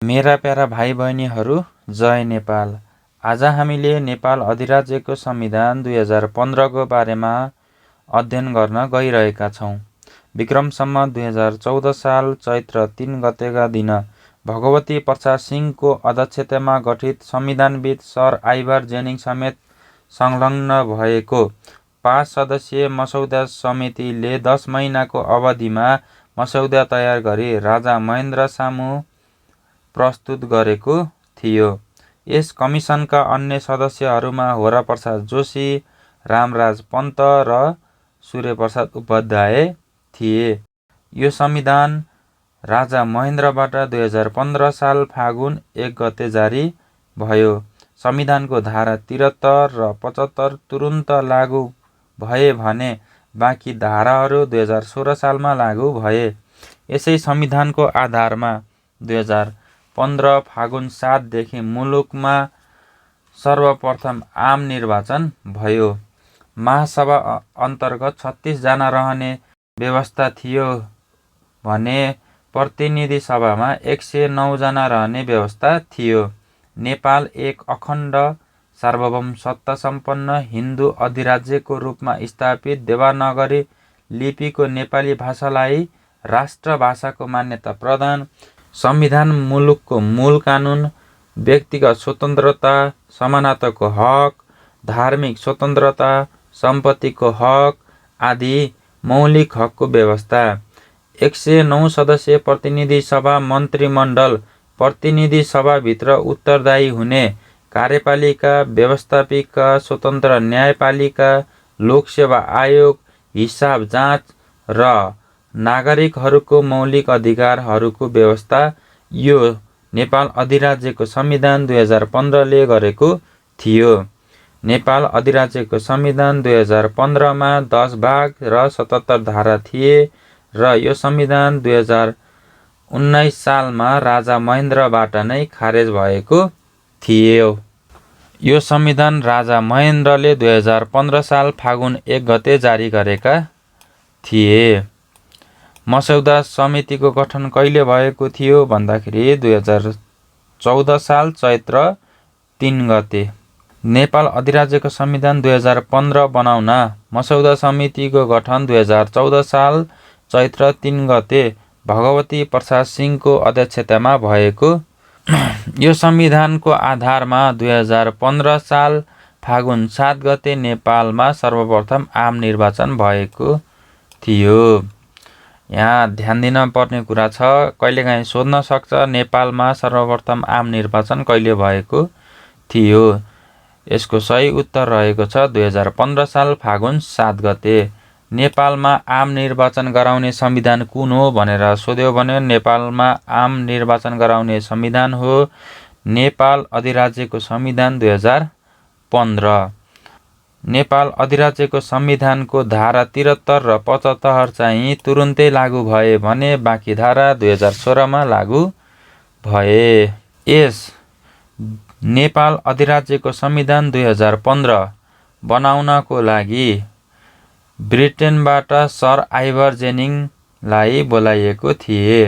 मेरा प्यारा भाइ बहिनीहरू, जय नेपाल। आज हामीले नेपाल अधिराज्यको संविधान 2015 को बारेमा अध्ययन गर्न गइरहेका छौँ। विक्रम सम्वत 2014 साल चैत्र 3 गतेका दिन भगवती प्रसाद सिंहको अध्यक्षतामा गठित संविधानविद सर आइभर जेनिङ समेत संलग्न भएको 5 सदस्यीय मसौदा समितिले 10 महिनाको अवधिमा मसौदा तयार गरी राजा महेन्द्र सामु प्रस्तुत गरेको थियो। यस कमिसनका अन्य सदस्यहरूमा होराप्रसाद जोशी, रामराज पन्त र सूर्यप्रसाद उपाध्याय थिए। यो संविधान राजा महेन्द्रबाट 2015 साल फागुन 1 गते जारी भयो। संविधानको धारा 73 र 75 तुरुन्त लागू भए भने बाँकी धाराहरू 2016 सालमा लागू भए। यसै संविधानको आधारमा 2015 फागुन 7 देखि मुलुकमा सर्वप्रथम आम निर्वाचन भयो। महासभा अन्तर्गत 36 जना रहने व्यवस्था थियो भने प्रतिनिधि सभामा 109 जना रहने व्यवस्था थियो। नेपाल एक अखण्ड सार्वभौम सत्ता सम्पन्न हिन्दू अधिराज्यको रूपमा स्थापित देवनागरी लिपिको नेपाली भाषालाई राष्ट्र भाषाको मान्यता प्रदान, संविधान मुलुकको मूल कानुन, व्यक्तिगत स्वतन्त्रता, समानताको हक, धार्मिक स्वतन्त्रता, सम्पत्तिको हक आदि मौलिक हकको व्यवस्था। 109 सदस्यीय प्रतिनिधि सभा मन्त्रीमण्डल प्रतिनिधि सभाभित्र उत्तरदायी हुने कार्यपालिका, व्यवस्थापिका, स्वतन्त्र न्यायपालिका, लोकसेवा आयोग, हिसाब जाँच र नागरिकहरूको मौलिक अधिकारहरूको व्यवस्था यो नेपाल अधिराज्यको संविधान 2015 ले गरेको थियो। नेपाल अधिराज्यको संविधान 2015 मा 10 भाग र 77 धारा थिए र यो संविधान 2019 सालमा राजा महेन्द्रबाट नै खारेज भएको थियो। यो संविधान राजा महेन्द्रले 2015 साल फागुन 1 गते जारी गरेका थिए। मसौदा समितिको गठन कहिले भएको थियो भन्दाखेरि 2014 साल चैत्र 3 गते। नेपाल अधिराज्यको संविधान 2015 बनाउन मसौदा समितिको गठन 2014 साल चैत्र 3 गते भगवती प्रसाद सिंहको अध्यक्षतामा भएको। यो संविधानको आधारमा 2015 साल फागुन 7 गते नेपालमा सर्वप्रथम आम निर्वाचन भएको थियो। यहाँ ध्यान दिन पर्ने कुरा छ, कहिलेकाहीँ सोध्न सक्छ नेपालमा सर्वप्रथम आम निर्वाचन कहिले भएको थियो। यसको सही उत्तर रहेको छ 2015 साल फागुन 7 गते। नेपालमा आम निर्वाचन गराउने संविधान कुन हो भनेर सोध्यो भने नेपालमा आम निर्वाचन गराउने संविधान हो नेपाल अधिराज्यको संविधान 2015। नेपाल अधिराज्यको संविधानको धारा 73 र 75 चाहिँ तुरुन्तै लागू भए भने बाँकी धारा 2016 मा लागू भए। यस नेपाल अधिराज्यको संविधान 2015 बनाउनको लागि ब्रिटेनबाट सर आइभर जेनिङलाई बोलाइएको थिए।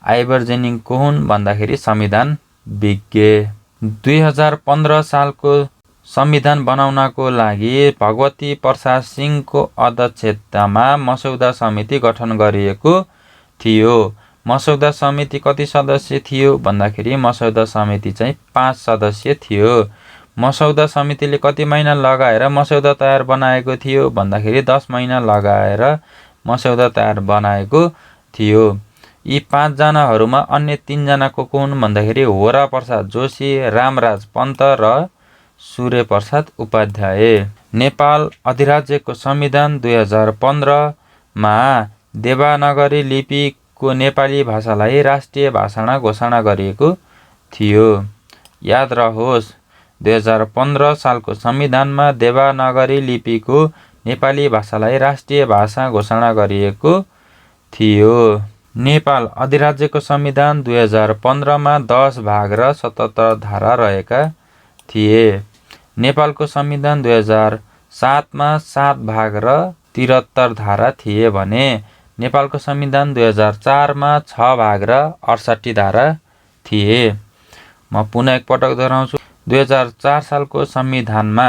आइभर जेनिङ को हुन् भन्दाखेरि संविधान विज्ञ। 2015 सालको संविधान बनाउनको लागि भगवती प्रसाद सिंहको अध्यक्षतामा मसौदा समिति गठन गरिएको थियो। मसौदा समिति कति सदस्य थियो भन्दाखेरि मसौदा समिति चाहिँ 5 सदस्य थियो। मसौदा समितिले कति महिना लगाएर मसौदा तयार बनाएको थियो भन्दाखेरि 10 महिना लगाएर मसौदा तयार बनाएको थियो। यी 5 जनाहरूमा अन्य 3 जनाको को हुन् भन्दाखेरि होराप्रसाद जोशी, रामराज पन्त र सूर्यप्रसाद उपाध्याय। नेपाल अधिराज्यको संविधान 2015 मा देवनागरी लिपिको नेपाली भाषालाई राष्ट्रिय भाषा घोषणा गरिएको थियो। याद रहोस् 2015 सालको संविधानमा देवनागरी लिपिको नेपाली भाषालाई राष्ट्रिय भाषा घोषणा गरिएको थियो। नेपाल अधिराज्यको संविधान 2015 मा 10 भाग र 77 धारा रहेका थिए। नेपालको संविधान 2007 मा 7 भाग र 73 धारा थिए भने नेपालको संविधान 2004 मा 6 भाग र 68 धारा थिए। म पुनः एकपटक दोहोऱ्याउँछु। 2004 सालको संविधानमा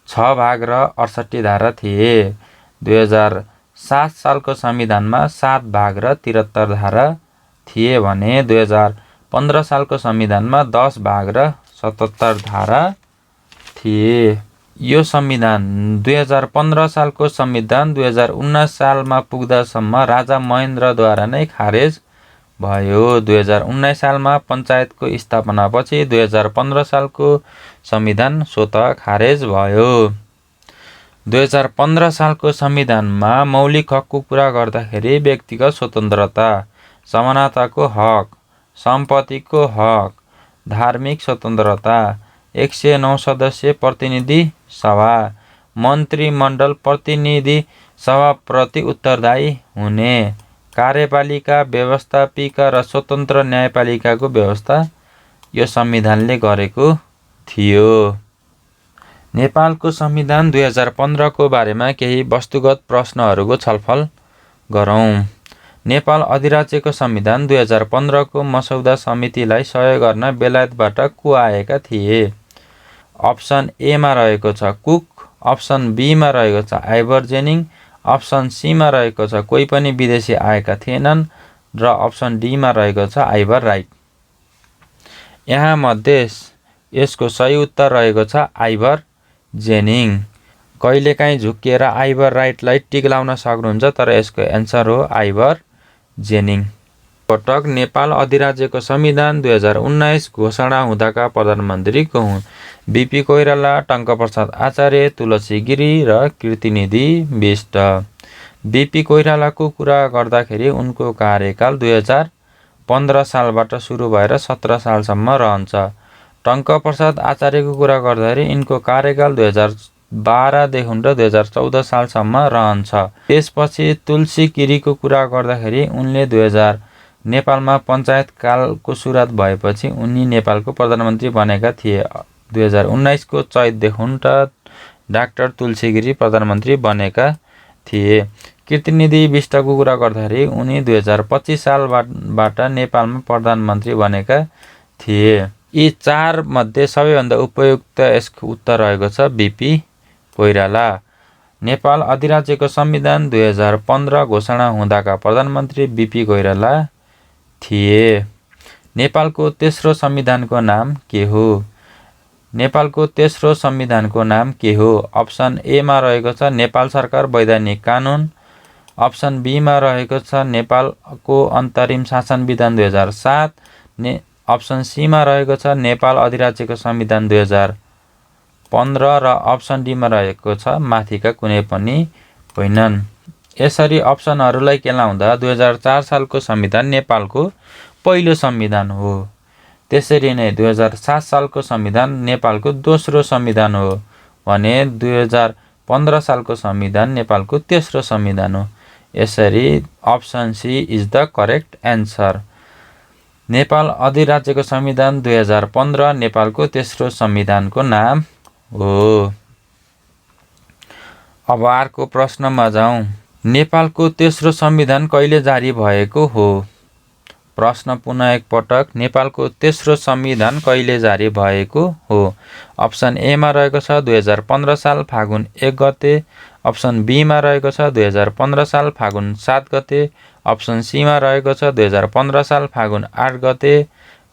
6 भाग र 68 धारा थिए। 2007 सालको संविधानमा 7 भाग र 73 धारा थिए भने 2015 सालको संविधानमा 10 भाग र 77 धारा थिए। यो संविधान 2015 सालको संविधान 2019 सालमा पुग्दासम्म राजा महेन्द्रद्वारा नै खारेज भयो। 2019 सालमा पञ्चायतको स्थापनापछि 2015 सालको संविधान स्वतः खारेज भयो। 2015 सालको संविधानमा मौलिक हकको कुरा गर्दाखेरि व्यक्तिगत स्वतन्त्रता, समानताको हक, सम्पत्तिको हक, धार्मिक स्वतन्त्रता, 109 सदस्य प्रतिनिधि सभा, मन्त्रीमण्डल प्रतिनिधि सभाप्रति उत्तरदायी हुने, कार्यपालिका, व्यवस्थापिका र स्वतन्त्र न्यायपालिकाको व्यवस्था यो संविधानले गरेको थियो। नेपालको संविधान 2015 को बारेमा केही वस्तुगत प्रश्नहरूको छलफल गरौँ। नेपाल अधिराज्यको संविधान 2015 को मसौदा समितिलाई सहयोग गर्न बेलायतबाट को आएका थिए? अप्सन ए मा रहेको छ कुक, अप्सन बी मा रहेको छ आइभर जेनिङ, अप्सन सी मा रहेको छ कोही पनि विदेशी आएका थिएनन् र अप्सन डी मा रहेको छ आइभर राइट। यहाँ मध्ये यसको सही उत्तर रहेको छ आइभर जेनिङ। कहिलेकाहीँ झुक्किएर आइभर राइटलाई टिक लाउन सक्नुहुन्छ, तर यसको एन्सर हो आइभर जेनिङ। पटक नेपाल अधिराज्यको संविधान 2019 घोषणा हुँदाका प्रधानमन्त्री को हुन्? बीपी कोइराला, टङ्कप्रसाद आचार्य, तुलसी गिरी र कीर्तिनिधि बिष्ट। बीपी कोइरालाको कुरा गर्दाखेरि उनको कार्यकाल 2015 सालबाट सुरु भएर 17 सालसम्म रहन्छ। टङ्कप्रसाद आचार्यको कुरा गर्दाखेरि यिनको कार्यकाल 2012 देखि 2014 सालसम्म रहन्छ। त्यसपछि तुलसी गिरीको कुरा गर्दाखेरि उनले नेपालमा पञ्चायत कालको सुरुवात भएपछि उनी नेपालको प्रधानमन्त्री बनेका थिए। 2019 को चैतदेखि डाक्टर तुलसी गिरी प्रधानमन्त्री बनेका थिए। कीर्तिनिधि बिष्टको कुरा गर्दाखेरि उनी 2025 सालबाट नेपालमा प्रधानमन्त्री बनेका थिए। यी 4 मध्ये सबैभन्दा उपयुक्त यसको उत्तर रहेको छ बीपी कोइराला। नेपाल अधिराज्यको संविधान 2015 घोषणा हुँदाका प्रधानमन्त्री बीपी कोइराला थिए। नेपालको तेस्रो संविधानको नाम के हो? नेपालको तेस्रो संविधानको नाम के हो? अप्सन ए मा रहेको छ नेपाल सरकार वैधानिक कानुन, अप्सन बी मा रहेको छ नेपालको अन्तरिम शासन विधान 2007, अप्सन सी मा रहेको छ नेपाल अधिराज्यको संविधान 2015 र अप्सन डी मा रहेको छ माथिका कुनै पनि होइनन्। यसरी अप्सनहरूलाई केलाउँदा 2004 सालको संविधान नेपालको पहिलो संविधान हो। त्यसरी नै 2007 सालको संविधान नेपालको दोस्रो संविधान हो भने 2015 सालको संविधान नेपालको तेस्रो संविधान हो। यसरी option C is the correct answer. Nepal अधिराज्यको संविधान 2015 नेपालको तेस्रो संविधानको नाम हो। अब अर्को प्रश्नमा जाउँ। नेपालको तेस्रो संविधान कहिले जारी भएको हो? प्रश्न पुनः एकपटक। नेपालको तेस्रो संविधान कहिले जारी भएको हो? अप्सन ए मा रहेको छ 2015 साल फागुन 1 गते, अप्सन बी मा रहेको छ 2015 साल फागुन 7 गते, अप्सन सी मा रहेको छ 2015 साल फागुन 8 गते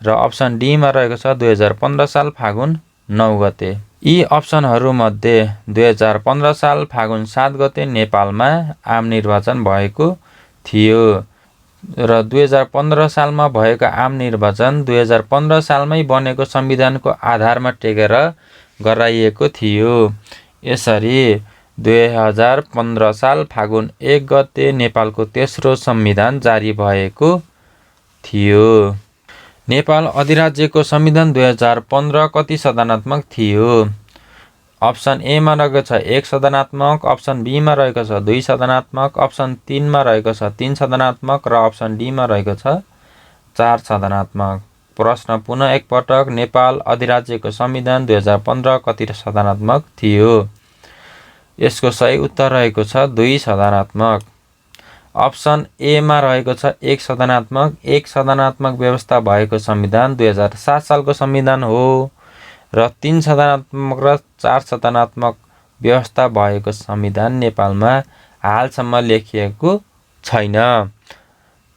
र अप्सन डी मा रहेको छ 2015 साल फागुन 9 गते। यी अप्सनहरूमध्ये 2015 साल फागुन 7 गते नेपालमा आम निर्वाचन भएको थियो र 2015 सालमा भएको आम निर्वाचन 2015 सालमै बनेको संविधानको आधारमा टेकेर गराइएको थियो। यसरी 2015 साल फागुन 1 गते नेपालको तेस्रो संविधान जारी भएको थियो। नेपाल अधिराज्यको संविधान 2015 कति सदनात्मक थियो? अप्सन ए मा रहेको छ 1 सदनात्मक, अप्सन बी मा रहेको छ 2 सदनात्मक, अप्सन 3 मा रहेको छ 3 सदनात्मक र अप्सन डी मा रहेको छ 4 सदनात्मक। प्रश्न पुनः एकपटक। नेपाल अधिराज्यको संविधान 2015 कति सदनात्मक थियो? यसको सही उत्तर रहेको छ 2 सदनात्मक। अप्सन एमा रहेको छ एक सदनात्मक व्यवस्था भएको संविधान 2007 सालको संविधान हो र 3 सदनात्मक र 4 सदनात्मक व्यवस्था भएको संविधान नेपालमा हालसम्म लेखिएको छैन।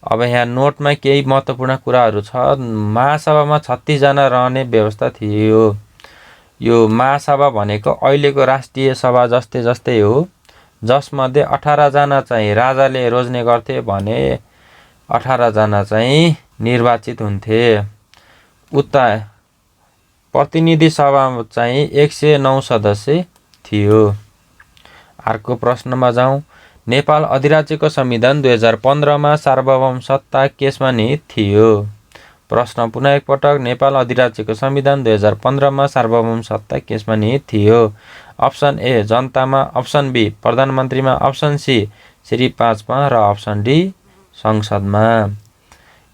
अब यहाँ नोटमा केही महत्त्वपूर्ण कुराहरू छ। महासभामा 36 जना रहने व्यवस्था थियो। यो महासभा भनेको अहिलेको राष्ट्रिय सभा जस्तै हो, जसमध्ये 18 जना चाहिँ राजाले रोज्ने गर्थे भने 18 जना चाहिँ निर्वाचित हुन्थे। उता प्रतिनिधि सभा चाहिँ 109 सदस्य थियो। अर्को प्रश्नमा जाउँ। नेपाल अधिराज्यको संविधान 2015 मा सार्वभौम सत्ता केसमा निहित थियो? प्रश्न पुनः एकपटक। नेपाल अधिराज्यको संविधान 2015 मा सार्वभौम सत्ता केसमा निहित थियो? अप्सन ए जनतामा, अप्सन बी प्रधानमन्त्रीमा, अप्सन सी श्री 5 मा र अप्सन डी संसदमा।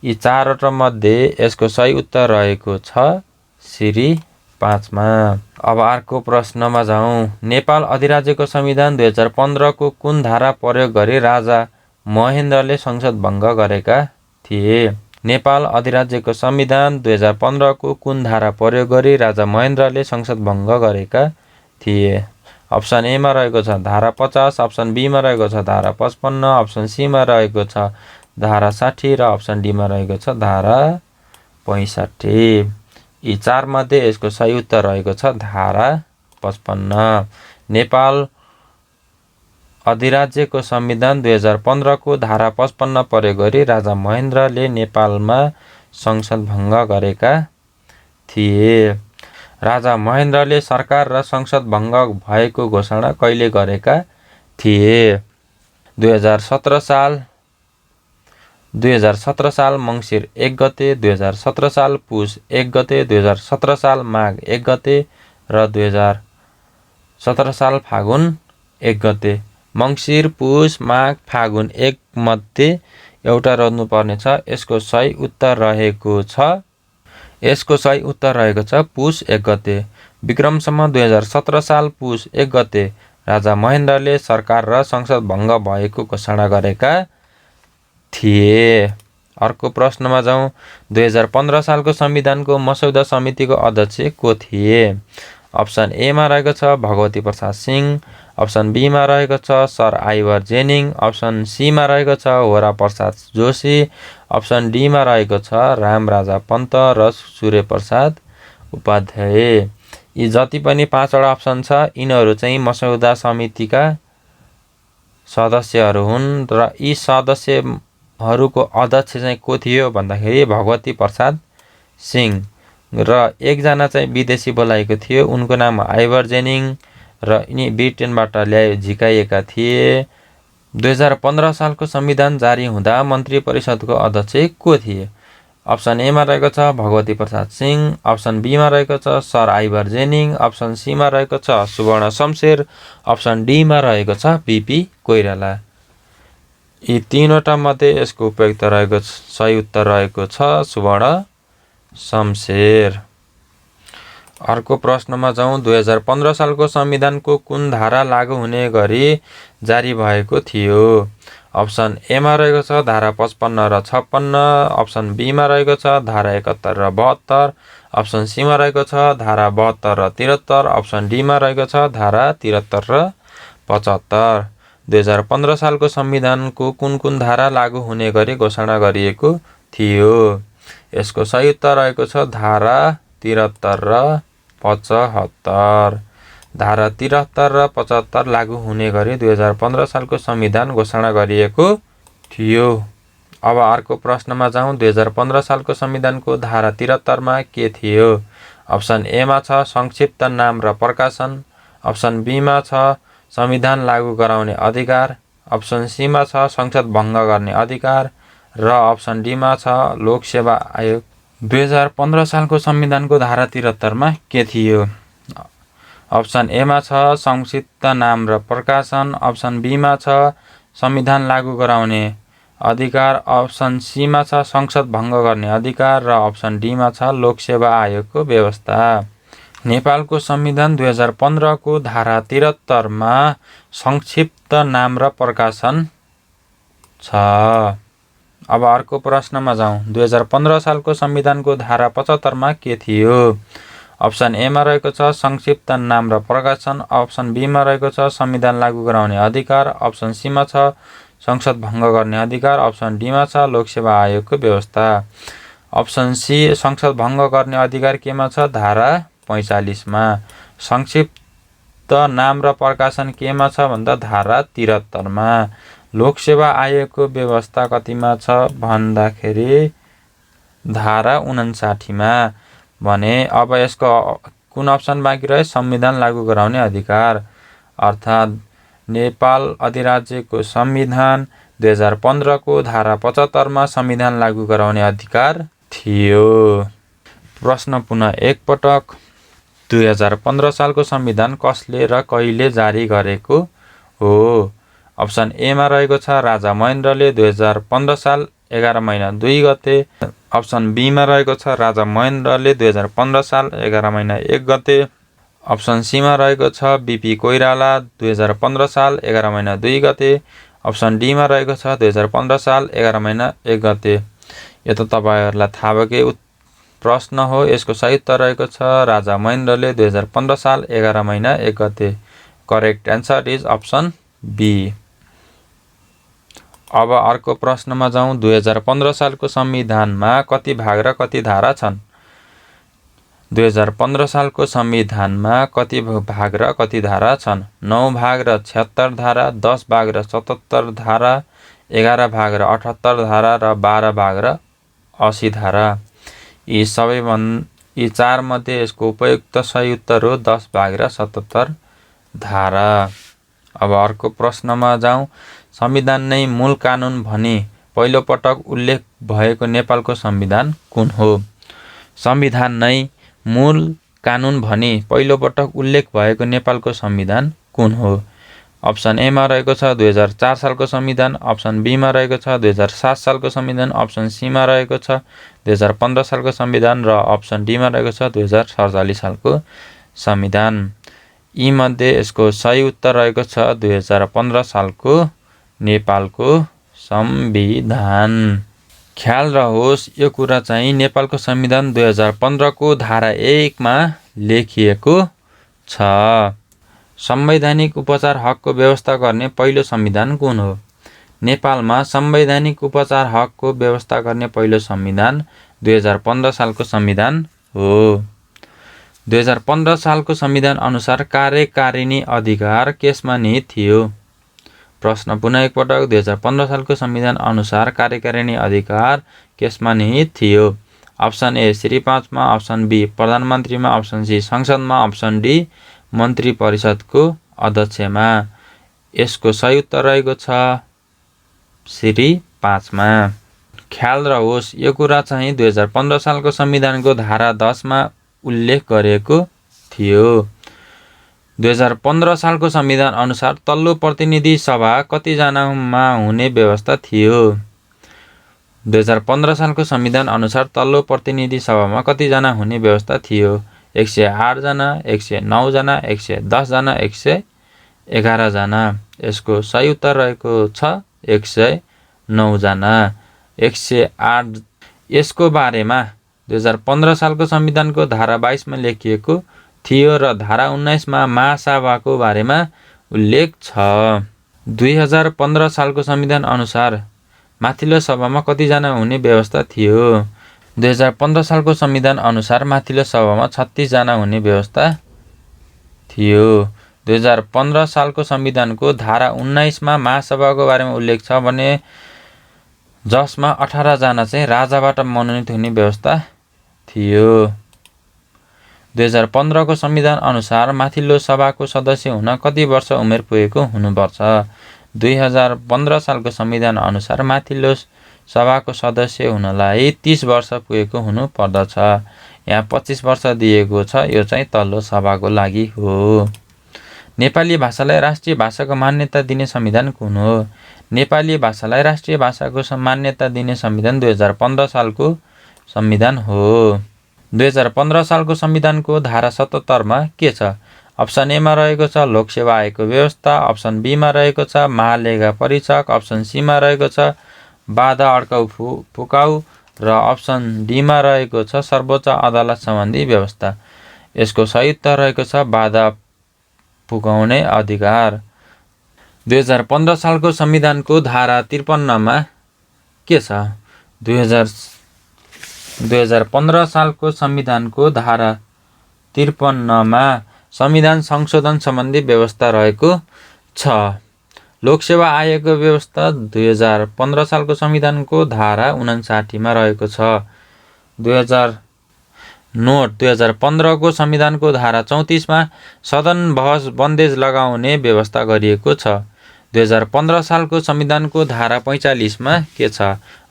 यी चारवटा मध्ये यसको सही उत्तर रहेको छ श्री 5 मा। अब अर्को प्रश्नमा जाउँ। नेपाल अधिराज्यको संविधान 2015 को कुन धारा प्रयोग गरी राजा महेन्द्रले संसद भङ्ग गरेका थिए? नेपाल अधिराज्यको संविधान 2015 को कुन धारा प्रयोग गरी राजा महेन्द्रले संसद भङ्ग गरेका थिए? अप्सन एमा रहेको छ धारा 50, अप्सन बीमा रहेको छ धारा 55, अप्सन सीमा रहेको छ धारा 60 र अप्सन डीमा रहेको छ धारा 65। यी चारमध्ये यसको सही उत्तर रहेको छ धारा 55। नेपाल अधिराज्यको संविधान 2015 को धारा 55 प्रयोग गरी राजा महेन्द्रले नेपालमा संसद भङ्ग गरेका थिए। राजा महेन्द्रले सरकार र संसद भङ्ग भएको घोषणा कहिले गरेका थिए? 2017 साल मङ्सिर 1 गते, 2017 साल पुस 1 गते, 2017 साल माघ 1 गते र 2017 साल फागुन 1 गते। मङ्सिर, पुस, माघ, फागुन 1 मध्ये एउटा रोज्नुपर्ने छ। यसको सही उत्तर रहेको छ पुस 1 गते। विक्रमसम्म 2017 साल पुस 1 गते राजा महेन्द्रले सरकार र संसद भङ्ग भएको घोषणा गरेका थिए। अर्को प्रश्नमा जाउँ। 2015 सालको संविधानको मसौदा समितिको अध्यक्ष को थिए? अप्सन एमा रहेको छ भगवती प्रसाद सिंह, अप्सन बीमा रहेको छ सर आइवर जेनिङ, अप्सन सीमा रहेको छ होरा प्रसाद जोशी, अप्सन डीमा रहेको छ रामराजा पन्त र सूर्य प्रसाद उपाध्याय। यी जति पनि 5वटा अप्सन छ यिनीहरू चाहिँ मसौदा समितिका सदस्यहरू हुन् र यी सदस्यहरूको अध्यक्ष चाहिँ को थियो भन्दाखेरि भगवती प्रसाद सिंह र एकजना चाहिँ विदेशी बोलाएको थियो, उनको नाम आइवर जेनिङ र यिनी ब्रिटेनबाट झिकाइएका थिए। 2015 सालको संविधान जारी हुँदा मन्त्री परिषदको अध्यक्ष को थिए? अप्सन एमा रहेको छ भगवती प्रसाद सिंह, अप्सन बीमा रहेको छ सर आइवर जेनिङ, अप्सन सीमा रहेको छ सुवर्ण शमशेर, अप्सन डीमा रहेको छ बीपी कोइराला। यी तीनवटा मध्ये यसको उपयुक्त रहेको सही उत्तर रहेको छ सुवर्ण शमशेर। अर्को प्रश्नमा जाउँ। 2015 सालको संविधानको कुन धारा लागू हुने गरी जारी भएको थियो? अप्सन एमा रहेको छ धारा 55 र 56, अप्सन बीमा रहेको छ धारा 71 र 72, अप्सन सीमा रहेको छ धारा 72 र 73, अप्सन डीमा रहेको छ धारा 73 र 75। 2015 सालको संविधानको कुन धारा लागू हुने गरी घोषणा गरिएको थियो? यसको सही उत्तर रहेको छ धारा 73 र 75। धारा 73 र 75 लागू हुने गरी 2015 सालको संविधान घोषणा गरिएको थियो। अब अर्को प्रश्नमा जाउँ। 2015 सालको संविधानको धारा 73 मा के थियो? अप्सन एमा छ संक्षिप्त नाम र प्रकाशन, अप्सन बीमा छ संविधान लागू गराउने अधिकार, अप्सन सीमा छ संसद भङ्ग गर्ने अधिकार र अप्सन डीमा छ लोकसेवा आयोग। 2015 सालको संविधानको धारा 73 मा के थियो? अप्सन एमा छ संक्षिप्त नाम र प्रकाशन, अप्सन बीमा छ संविधान लागू गराउने अधिकार, अप्सन सीमा छ संसद भङ्ग गर्ने अधिकार र अप्सन डीमा छ लोकसेवा आयोगको व्यवस्था। नेपालको संविधान 2015 को धारा 73 मा संक्षिप्त नाम र प्रकाशन छ। अब अर्को प्रश्नमा जाउँ। 2015 सालको संविधानको धारा 75 मा के थियो? अप्सन ए मा रहेको छ संक्षिप्त नाम र प्रकाशन, अप्सन बी मा रहेको छ संविधान लागू गराउने अधिकार, अप्सन सी मा छ संसद भङ्ग गर्ने अधिकार, अप्सन डी मा छ लोकसेवा आयोगको व्यवस्था। अप्सन सी संसद भङ्ग गर्ने अधिकार केमा छ? धारा 45 मा। संक्षिप्त नाम र प्रकाशन केमा छ भन्दा धारा 73 मा। लोकसेवा आयोगको व्यवस्था कतिमा छ भन्दाखेरि धारा 59 मा। भने अब यसको कुन अप्सन बाँकी रह्यो? संविधान लागू गराउने अधिकार, अर्थात् नेपाल अधिराज्यको संविधान 2015 को धारा 75 मा संविधान लागू गराउने अधिकार थियो। प्रश्न पुनः एकपटक। 2015 सालको संविधान कसले र कहिले जारी गरेको हो? अप्सन ए मा रहेको छ राजा महेन्द्रले 2015 साल 11 महिना 2 गते। अप्सन बी मा रहेको छ राजा महेन्द्रले 2015 साल 11 महिना 1 गते। अप्सन सी मा रहेको छ बीपी कोइराला 2015 साल 11 महिना 2 गते। अप्सन डी मा रहेको छ 2015 साल 11 महिना 1 गते। यो त तपाईहरुलाई थाहा भएकै प्रश्न हो। यसको सही उत्तर रहेको छ राजा महेन्द्रले 2015 साल 11 महिना 1 गते। Correct answer is option B. अब अर्को प्रश्नमा जाउँ। 2015 सालको संविधानमा कति भाग र कति धारा छन्? 2015 सालको संविधानमा कति भाग र कति धारा छन्? 9 भाग र 76 धारा, 10 भाग र 77 धारा, 11 भाग र 78 धारा र 12 भाग र 80 धारा। यी चार मध्ये यसको उपयुक्त सही उत्तर हो 10 भाग र 77 धारा। अब अर्को प्रश्नमा जाउँ। संविधान नै मूल कानुन भनी पहिलो पटक उल्लेख भएको नेपालको संविधान कुन हो? संविधान नै मूल कानुन भनी पहिलो पटक उल्लेख भएको नेपालको संविधान कुन हो? अप्सन ए मा रहेको छ 2004 सालको संविधान, अप्सन बी मा रहेको छ 2007 सालको संविधान, अप्सन सी मा रहेको छ 2015 सालको संविधान र अप्सन डी मा रहेको छ 2047 सालको संविधान। यी मध्ये यसको सही उत्तर रहेको छ 2015 सालको नेपालको संविधान। ख्याल रहोस् यो कुरा चाहिँ नेपालको संविधान 2015 को धारा 1 मा लेखिएको छ। संवैधानिक उपचार हकको व्यवस्था गर्ने पहिलो संविधान कुन हो? नेपालमा संवैधानिक उपचार हकको व्यवस्था गर्ने पहिलो संविधान 2015 सालको संविधान हो। 2015 सालको संविधान अनुसार कार्यकारिणी अधिकार केसमा निहित थियो? प्रश्न पुनः एकपटक। 2015 सालको संविधान अनुसार कार्यकारिणी अधिकार केसमा निहित थियो? अप्सन ए श्री 5 मा, अप्सन बी प्रधानमन्त्रीमा, अप्सन सी संसदमा, अप्सन डी मन्त्री परिषदको अध्यक्षमा। यसको सही उत्तर रहेको छ श्री 5 मा। ख्याल रहोस् यो कुरा चाहिँ 2015 सालको संविधानको धारा 10 मा उल्लेख गरिएको थियो। 2015 सालको संविधान अनुसार तल्लो प्रतिनिधि सभा कतिजनामा हुने व्यवस्था थियो? 2015 सालको संविधान अनुसार तल्लो प्रतिनिधि सभामा कतिजना हुने व्यवस्था थियो? 108 जना, 109 जना, 110 जना, 111 जना। यसको सही उत्तर रहेको छ 109 जना। 108 यसको बारेमा 2015 सालको संविधानको धारा 22 मा लेखिएको थियो र धारा 19 मा महासभाको बारेमा उल्लेख छ। 2015 सालको संविधान अनुसार माथिल्लो सभामा कतिजना हुने व्यवस्था थियो? 2015 सालको संविधान अनुसार माथिल्लो सभामा 36 जना हुने व्यवस्था थियो। 2015 सालको संविधानको धारा 19 मा महासभाको बारेमा उल्लेख छ भने जसमा 18 जना चाहिँ राजाबाट मनोनित हुने व्यवस्था थियो। 2015 को संविधान अनुसार माथिल्लो सभाको सदस्य हुन कति वर्ष उमेर पुगेको हुनुपर्छ? 2015 सालको संविधान अनुसार माथिल्लो सभाको सदस्य हुनलाई 30 वर्ष पुगेको हुनु पर्दछ। यहाँ 25 वर्ष दिएको छ। यो चाहिँ तल्लो सभाको लागि हो। नेपाली भाषालाई राष्ट्रिय भाषाको मान्यता दिने संविधान कुन हो? नेपाली भाषालाई राष्ट्रिय भाषाको मान्यता दिने संविधान 2015 सालको संविधान हो। 2015 सालको संविधानको धारा 77 मा के छ? अप्सन एमा रहेको छ लोकसेवा आयोगको व्यवस्था, अप्सन बीमा रहेको छ महालेखा परीक्षक, अप्सन सीमा रहेको छ बाधा अड्काउ फुकाउ र अप्सन डीमा रहेको छ सर्वोच्च अदालत सम्बन्धी व्यवस्था। यसको सही उत्तर रहेको छ बाधा फुकाउने अधिकार। 2015 सालको संविधानको धारा 53मा के छ? 2015 सालको संविधानको धारा 53मा संविधान संशोधन सम्बन्धी व्यवस्था रहेको छ। लोकसेवा आयोगको व्यवस्था 2015 सालको संविधानको धारा 59मा रहेको छ। 2015 को संविधानको धारा 34मा सदन बहस बन्देज लगाउने व्यवस्था गरिएको छ। 2015 सालको संविधानको धारा 45मा के छ?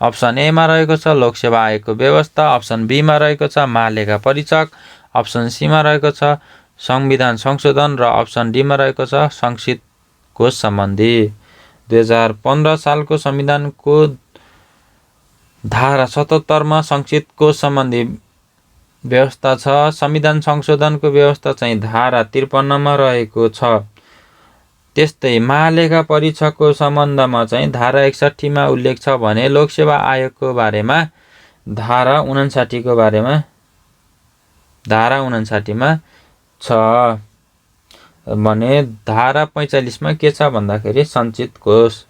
अप्सन एमा रहेको छ लोकसेवा आयोगको व्यवस्था, अप्सन बीमा रहेको छ महालेखा परीक्षक, अप्सन सीमा रहेको छ संविधान संशोधन र अप्सन डीमा रहेको छ संक्षिप्त कोष सम्बन्धी। 2015 सालको संविधानको धारा 77मा संक्षिप्त कोष सम्बन्धी व्यवस्था छ। संविधान संशोधनको व्यवस्था चाहिँ धारा 53मा रहेको छ। त्यस्तै महालेखा परीक्षकको सम्बन्धमा चाहिँ धारा 61मा उल्लेख छ भने लोकसेवा आयोगको बारेमा धारा 59मा छ भने धारा 45मा के छ भन्दाखेरि सञ्चित कोष।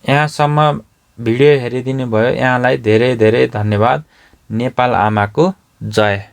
यहाँसम्म भिडियो हेरिदिनु भयो, यहाँलाई धेरै धेरै धन्यवाद। नेपाल आमाको जय।